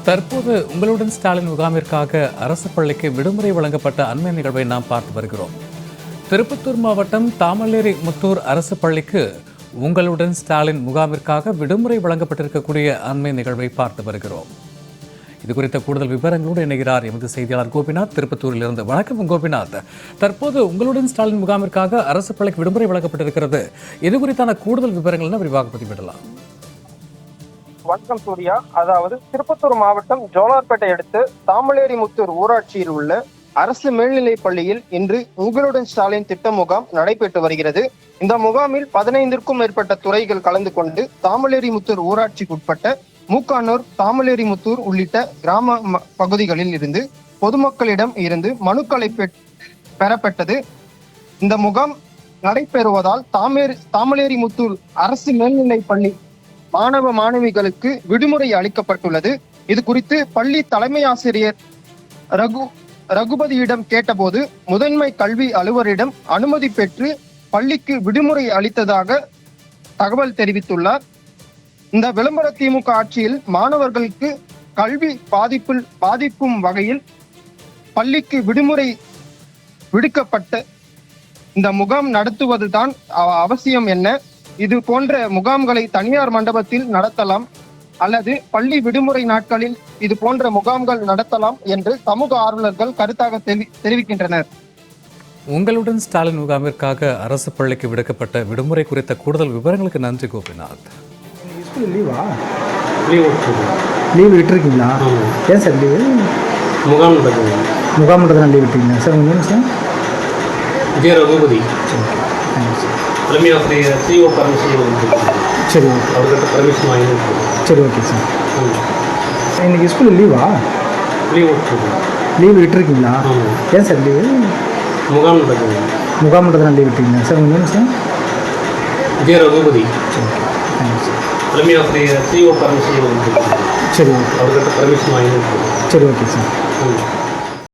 தற்போது உங்களுடன் ஸ்டாலின் முகாமிற்காக அரசு பள்ளிக்கு விடுமுறை வழங்கப்பட்ட அண்மை நிகழ்வை நாம் பார்த்து வருகிறோம். திருப்பத்தூர் மாவட்டம் தாமலேரி முத்தூர் அரசு பள்ளிக்கு உங்களுடன் ஸ்டாலின் முகாமிற்காக விடுமுறை வழங்கப்பட்டிருக்கக்கூடிய அண்மை நிகழ்வை பார்த்து வருகிறோம். இது குறித்த கூடுதல் விவரங்களோடு இணைகிறார் எமது செய்தியாளர் கோபிநாத் திருப்பத்தூரிலிருந்து. வணக்கம் கோபிநாத். தற்போது உங்களுடன் ஸ்டாலின் முகாமிற்காக அரசு பள்ளிக்கு விடுமுறை வழங்கப்பட்டிருக்கிறது. இது குறித்தான கூடுதல் விவரங்கள் விரிவாக பதிவிடலாம். வணக்கம் சூர்யா. அதாவது திருப்பத்தூர் மாவட்டம் ஜோலார்பேட்டை அடுத்து தாமலேரி முத்தூர் ஊராட்சியில் உள்ள அரசு மேல்நிலைப் பள்ளியில் இன்று உங்களுடன் ஸ்டாலின் திட்ட முகாம் நடைபெற்று வருகிறது. இந்த முகாமில் 15க்கும் மேற்பட்ட துறைகள் கலந்து கொண்டு தாமலேரி முத்தூர் ஊராட்சிக்குட்பட்ட மூக்கானூர், தாமலேரி முத்தூர் உள்ளிட்ட கிராம பகுதிகளில் இருந்து பொதுமக்களிடம் இருந்து மனுக்களை பெறப்பட்டது. இந்த முகாம் நடைபெறுவதால் தாமலேரி முத்தூர் அரசு மேல்நிலைப் பள்ளி மாணவ மாணவிகளுக்கு விடுமுறை அளிக்கப்பட்டுள்ளது. இது குறித்து பள்ளி தலைமை ஆசிரியர் ரகுபதியிடம் கேட்டபோது முதன்மை கல்வி அலுவலரிடம் அனுமதி பெற்று பள்ளிக்கு விடுமுறை அளித்ததாக தகவல் தெரிவித்துள்ளார். இந்த விளம்பர திமுக ஆட்சியில் மாணவர்களுக்கு கல்வி பாதிக்கும் வகையில் பள்ளிக்கு விடுமுறை விடுக்கப்பட்ட இந்த முகாம் நடத்துவதுதான் அவசியம் என்ன? இது போன்ற முகாம்களை தனியார் மண்டபத்தில் நடத்தலாம் அல்லது பள்ளி விடுமுறை நாட்களில் இது போன்ற முகாம்கள் நடத்தலாம் என்று சமூக ஆர்வலர்கள் கருத்தாக தெரிவிக்கின்றனர். உங்களுடன் ஸ்டாலின் முகாமிற்காக அரசு பள்ளிக்கு விடுக்கப்பட்ட விடுமுறை குறித்த கூடுதல் விவரங்களுக்கு நன்றி கோபிநாத். லீவ் விட்டுருக்கீங்களா? ஏன் சார் லீவு? முகாம் நடத்துனா லீவ் விட்டீங்களா சார்? உங்க நேம் சார்? விஜய் ரகுபதி. தலைமை ஆசிரியர் சிஓ பர்மிஷன். சரி ஓகே. அவர்கிட்ட பர்மிஷன் வாங்கி. சரி ஓகே சார். இன்னைக்கு ஸ்கூலில் லீவா? லீவ் விட்டுருக்கீங்களா? ஏன் சார் லீவு? முகாம் நடக்குது. முகாம் நடத்துனா லீவ் விட்டீங்களா சார்? உங்க நேம் சார்? விஜய் ரகுபதி. சரி ஓகே. Thank you sir. தலைமை ஆசிரியர் சிஓ பர்மிஷன். சரி ஓகே. அவர்கிட்ட பர்மிஷன் வாங்கி. சரி ஓகே சார்.